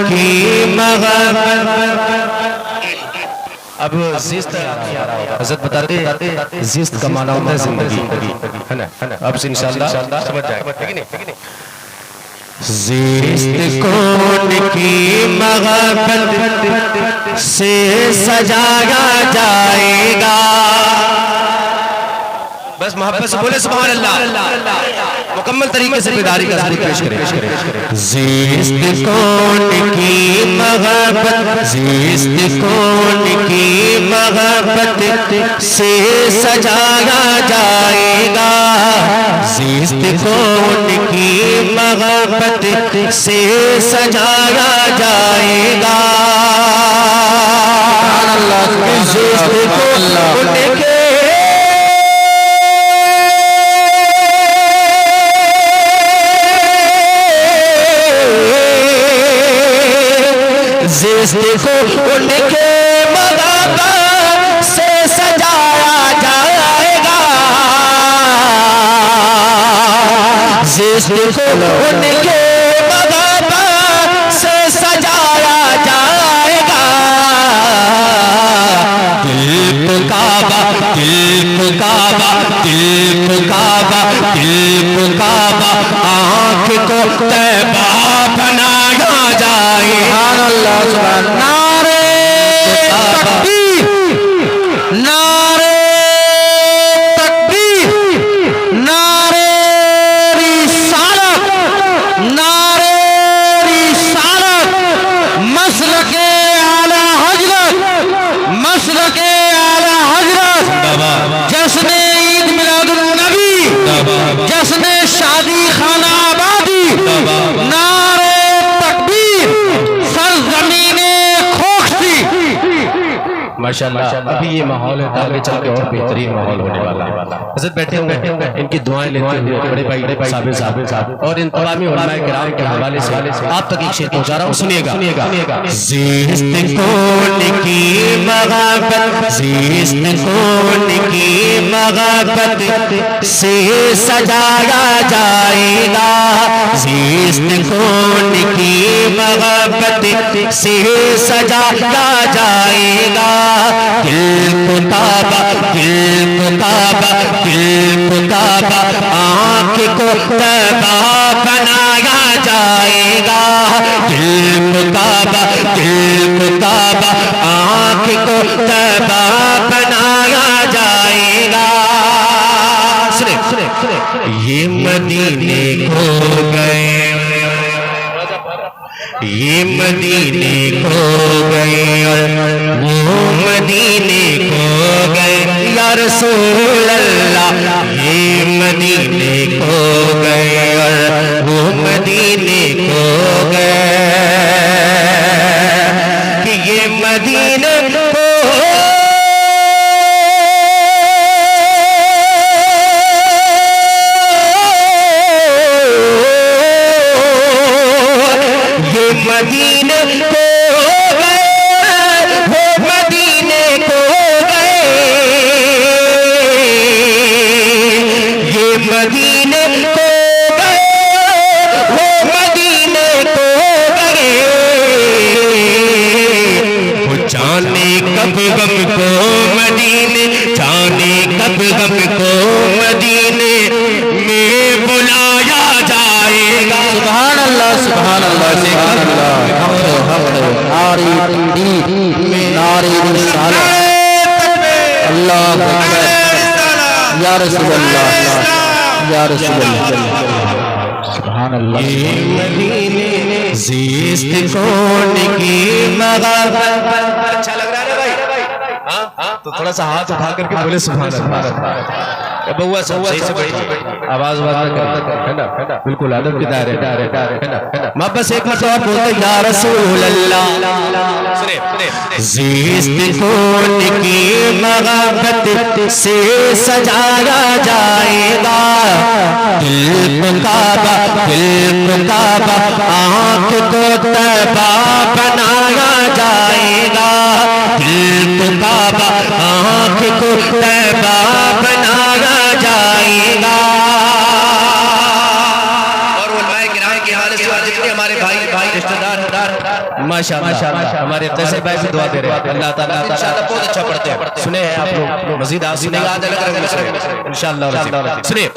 की अब जिस्त हज़रत बताते जिस्त का माना होता है जिंदगी, है ना? अब से इंशाअल्लाह समझ जाएगा। जिस्त कौन की महब्बत से सजाया जाएगा। बस मोहब्बत से बोले सुभान अल्लाह, मुकम्मल तरीके से बेदारी का सबूत पेश करें। जिस्त कौन की महब्बत, जिस्त कौन की महब्बत से सजाया जाएगा। जिस्त कौन की महब्बत से सजाया जाएगा। जिस्त कौन के जिस्त को उनके महब्बत से सजाया जाएगा। जिस्त को उनके महब्बत से सजाया जाएगा। दिल काबा, दिल काबा, दिल काबा, दिल काबा, आँख को तैबा बनाया जाएगा। नारे तकबीर, नारे तकबीर, नारे रिसालत, नारे रिसालत, मसलके आला हजरत, मसलके आला हजरत, जश्न ईद मिलादुन नबी, जश्न शादी खाना आबादी, नारे माशाअल्लाह। अभी ये माहौल है, आगे चल के और बेहतरीन माहौल होने वाला है। हज़रत बैठे होंगे, इनकी दुआएं लेते हुए बड़े भाई साहब और इन तमामी उलमाए किराम के हवाले से आप तक एक शेर पहुंचा रहा हूँ, सुनिएगा। जिस्त कौन की महब्बत, जिस्त कौन की महब्बत से सजाया जाएगा। जिस्त कौन की महब्बत से सजाया जाएगा। दिल काबा, दिल काबा, दिल काबा, आँख को तैबा बनाया जाएगा। दिल काबा, दिल काबा, आँख को तैबा बनाया जाएगा। सुने सुने सुने, ये मदीने खो गए, ये मदीने खो गए, वो मदीने खो गए या रसूल अल्लाह। ये मदीने खो गए, वो मदीने खो गए, कि ये मदीने को मदीने को गए, वो मदीने को गए, ये मदीने को गए, वो मदीने को गए। वो जाने कब गम को मदीने, जाने कब गम को मदीने में बुलाया जाएगा। सुभान अल्लाह, सुभान अल्लाह, सुभान अल्लाह। नारी रिसालत, अल्लाह अकबर, या रसूल अल्लाह, या रसूल अल्लाह, सुभान अल्लाह। जिस्त कौन की महब्बत। अच्छा लग रहा है भाई? हाँ, तो थोड़ा सा हाथ उठा करके बोले सुभान अल्लाह। बउआ सही से आवाज है ना, बिल्कुल अदब के दायरे है ना। मैं बस एक मरतबा बोलते या रसूल अल्लाह। सुने जिस्त कौन की महब्बत से सजाया जाएगा। दिल काबा, दिल काबा, आँख को तैबा बनाया जाएगा। दिल काबा, आँख को तैबा बनाया जाएगा। और उलमाए किराम के हाल से जितने हमारे भाई रिश्तेदार माशाअल्लाह हमारे कैसर भाई भी दुआ दे रहे हैं, अल्लाह ताला इंशाअल्लाह बहुत अच्छा पढ़ते हैं। सुने हैं आप लोग, मजीद आप सुनेगा, आज अलग रंग में सुनेंगे इंशाअल्लाह। सुनिए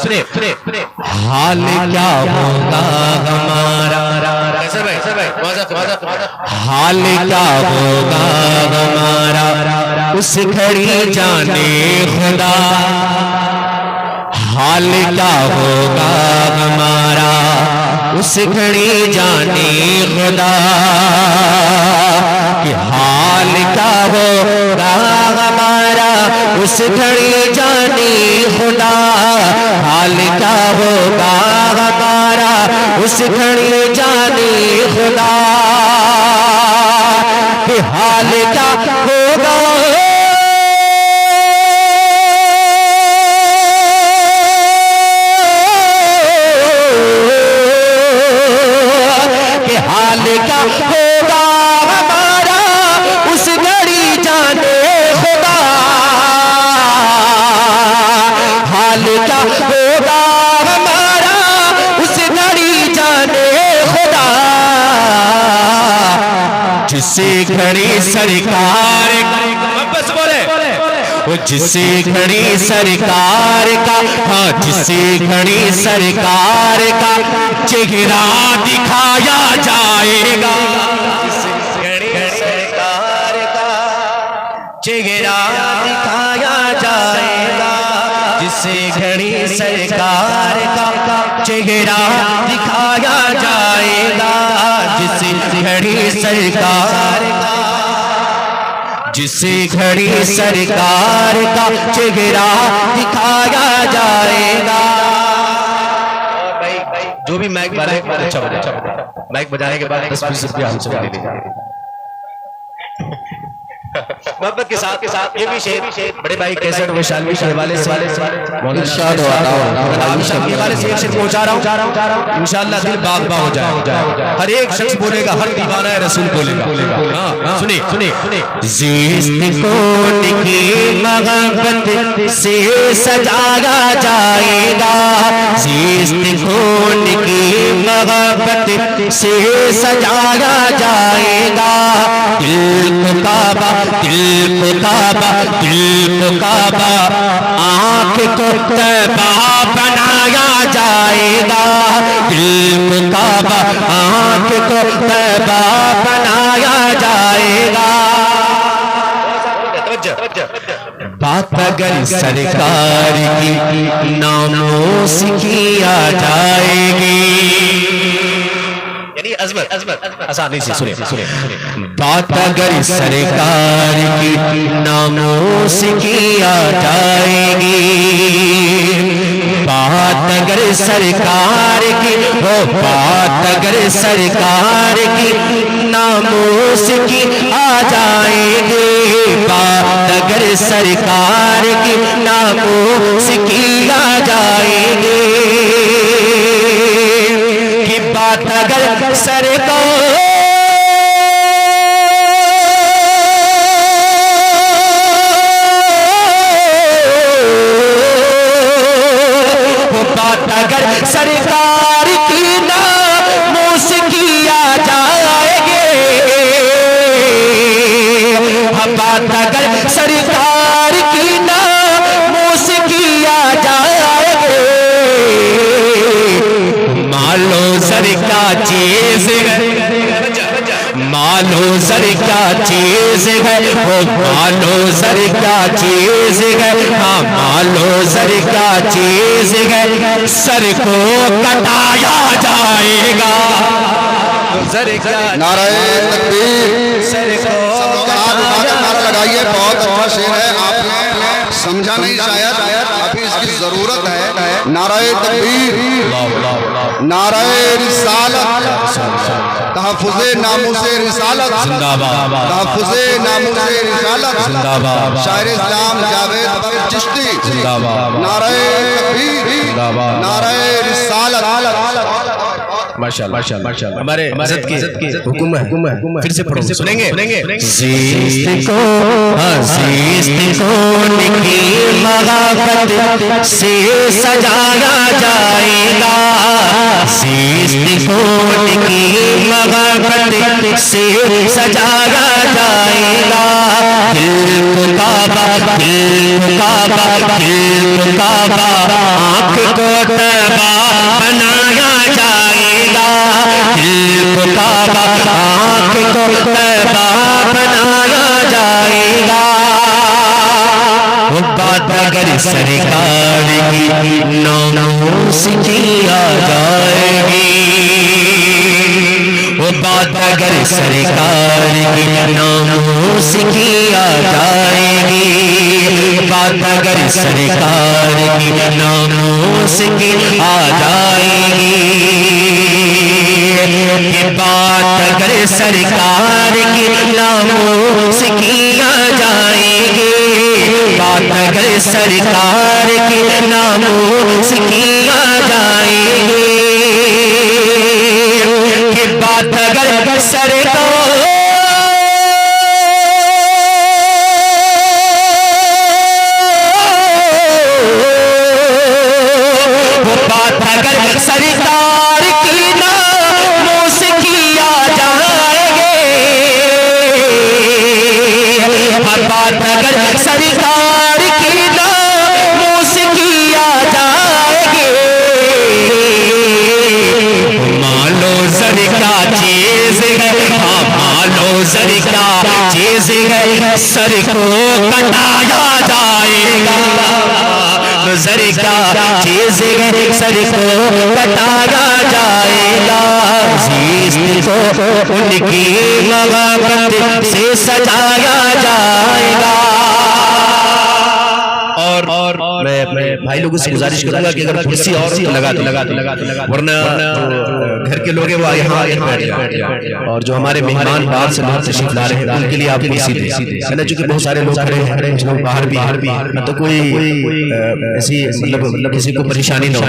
हाल क्या होगा हमारा, कैसर भाई हाल क्या होगा हमारा उस घड़ी जाने खुदा, हाल क्या होगा हमारा उस घड़ी जाने खुदा, कि हाल क्या होगा हमारा उस घड़ी जाने खुदा, हाल क्या होगा हमारा उस घड़ी जाने खुदा, कि हाल क्या होगा क्या होगा हमारा उस घड़ी जाने खुदा, हाल क्या होगा हमारा उस घड़ी जाने खुदा, जिससे घड़ी सरकार बस बोले जिससे घड़ी सरकार का, हाँ जिससे घड़ी सरकार का चेहरा दिखाया जाएगा, घड़ी सरकार का चेहरा दिखाया जाएगा, जिससे घड़ी सरकार का चेहरा दिखाया जाएगा, जिससे घड़ी सरकार का, जिससे घड़ी सरकार का चेहरा दिखाया जाएगा। जो भी माइक बजाए अच्छा बजाए, माइक बजाने के बाद 10-20 रुपया हमसे ले लीजिए मोहब्बत के साथ ये भी शेर बड़े भाई कैसेट वैशाली के हवाले से इरशाद के हवाले से शेर पहुंचा रहा हूं, इंशाअल्लाह दिल बाग बाग हो जाएगा। हर एक शख्स बोलेगा, हर दीवाना है रसूल बोलेगा। हां सुनिए जिस्म को की मोहब्बत से सजाया जाएगा, जिस्म को की मोहब्बत से सजाया जाएगा, दिल को काबा दिल को काबा दिल को काबा आँख को तबा बनाया जाएगा, दिल को काबा आँख को तबा बनाया जाएगा। बात अगर सरकार की नामों से किया जाएगी, अजमत आसानी से सुनिए बात अगर सरकार की नामों से किया जाएगी, बात अगर सरकार की हो बात अगर सरकार की नामों से की आ जाएगी, बात अगर सरकार की नामों से की आ जाएगी, कि बात अगर सरकार बात अगर सरकार की नामों से किया जाएगी, बात अगर सरकार की नामों से किया जाएगी, मालो सर क्या चीज है, मालो सर क्या चीज है, वो मालो सर क्या चीज है, हाँ मालो सर क्या चीज है, सर को कटाया जाएगा, सर क्या नारे तकबीर, सर को नारा लगाइए। बहुत अच्छा शेर है, आपने समझा नहीं शायद, अभी इसकी जरूरत है। नारे तकबीर, नारे रिसालत, तहफ़्फ़ुज़े नामूसे रिसालत जिंदाबाद, तहफ़्फ़ुज़े नामूसे रिसालत जिंदाबाद, शायर इस्लाम जावेद बख्श चिश्ती जिंदाबाद, नारे तकबीर जिंदाबाद, नारे रिसालत। माशाल्लाह माशाल्लाह। हमारे इज्जत की हुक्म है, फिर से पढ़ो, सुनेंगे ज़ीस्त को निकी मगाफत से सजाया जाएगा, ज़ीस्त को निकी मगाफत से सजाया जाएगा। काबा आँख को तबा बनाया जाएगा, काबा आँख को तबा बनाया जाएगा। वो बात अगर सरकार की नामोस की आ जाएगी, वो बात अगर सरकार की नामोस की आ जाएगी, बात अगर सरकार की नामोस की आ जाएगी, ये बात अगर सरकार की नामोस की आ जाएगी, बात अगर सरकार की नामोस की आ जाएगी, ये बात अगर सरकार सरकार की नामोस किया जाएंगे, बात अगर सरकार की नामोस किया जाएंगे। मालो जर का चीज है, हाँ मालो जर का चीज है, सर को कटाया जाएगा, सर का चीज है, सर को कटाया जाएगा। ज़ीस्त को उनकी मगाफत से सजाया जाएगा। और मैं भाई लोगों से गुजारिश करूंगा कि अगर कुर्सी और लगा दो, वरना घर के लोग हैं वो यहाँ बैठ जाए, और जो हमारे मेहमान बाहर से तशरीफ ला रहे हैं उनके लिए आप कुर्सी दे है ना, चूंकि बहुत सारे लोग खड़े हैं, कुछ लोग बाहर भी तो कोई ऐसी मतलब किसी को परेशानी ना हो,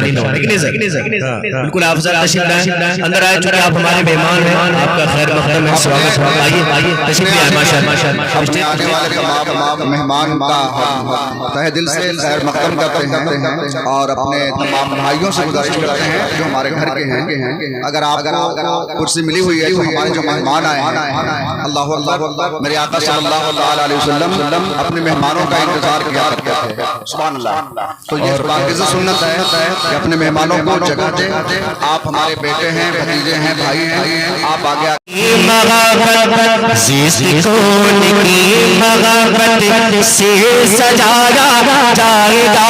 बिल्कुल आप जरा तशरीफ लाएं, अंदर आए, चूंकि आप हमारे मेहमान हैं, आपका खैर मक़दम है, स्वागत है, आइए तशरीफ लाएं। माशाअल्लाह मेहमान का तहे दिल से खैर मक़दम करते हैं और अपने तमाम भाइयों से गुजारिश करते हैं जो हमारे घर के हैं, अगर आपको कुर्सी मिली हुई है तो हमारे जो मेहमान आए हैं, अल्लाह अल्लाह, मेरे आका सल्लल्लाहु अलैहि वसल्लम अपने मेहमानों का इंतजार किया करते थे, सुभान अल्लाह। तो ये पाकीज़ा सुन्नत है कि अपने मेहमानों को जगह दें। आप हमारे बेटे हैं, भतीजे हैं, भाई हैं, आप आगे ज़ीस्त को निकी मगाफत से सजाया जाएगा,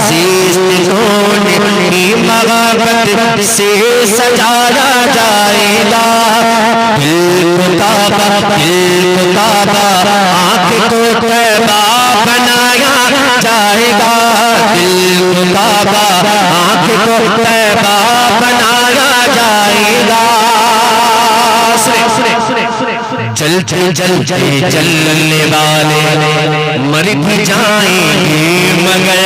ज़ीस्त को निकी मगाफत से सजाया जाएगा। काबा आँख को तबा बनाया जाएगा, काबा आँख को तबा बनाया जाएगा। चलते चलते चलने वाले मर भी जाएंगे मगर,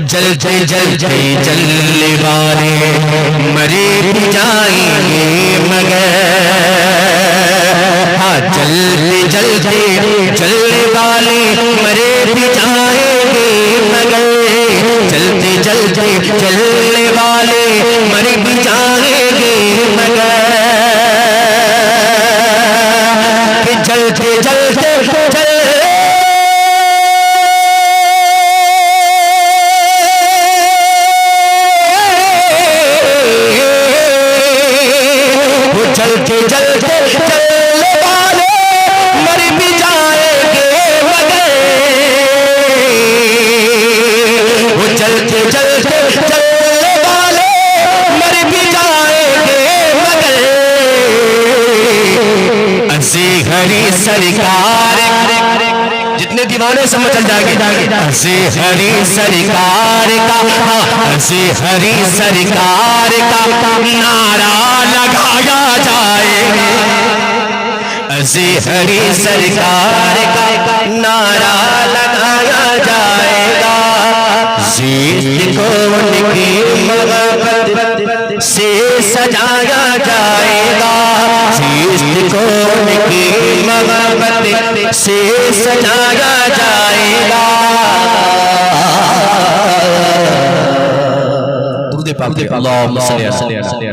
चलते चलते चलने वाले मरे भी जाएंगे मगर, हाँ चलते चलते चलने वाले मरे भी जाएंगे मगर, चलते चलते चलने वाले मरे भी जाएंगे मगर, चलते चलते चलते चलते चलने वाले मर भी जाएंगे मगर, वो चलते चलते चलने वाले मर भी जाएंगे मगर, ऐसी हरी सरकार, जितने दीवाने समझ चल जाएंगे, ऐसी हरी सरकार का, ऐसी हरी सरकार का नारा लगाया जाएगा, ऐसी हरी सरकार का नारा लगाया जाएगा। ज़ीस्त को उनकी मगाफत से सजाया जाएगा, कौन की मोहब्बत से सजाया जाएगा। दुरूद पाक अल्लाहुम्मा सल्ली अला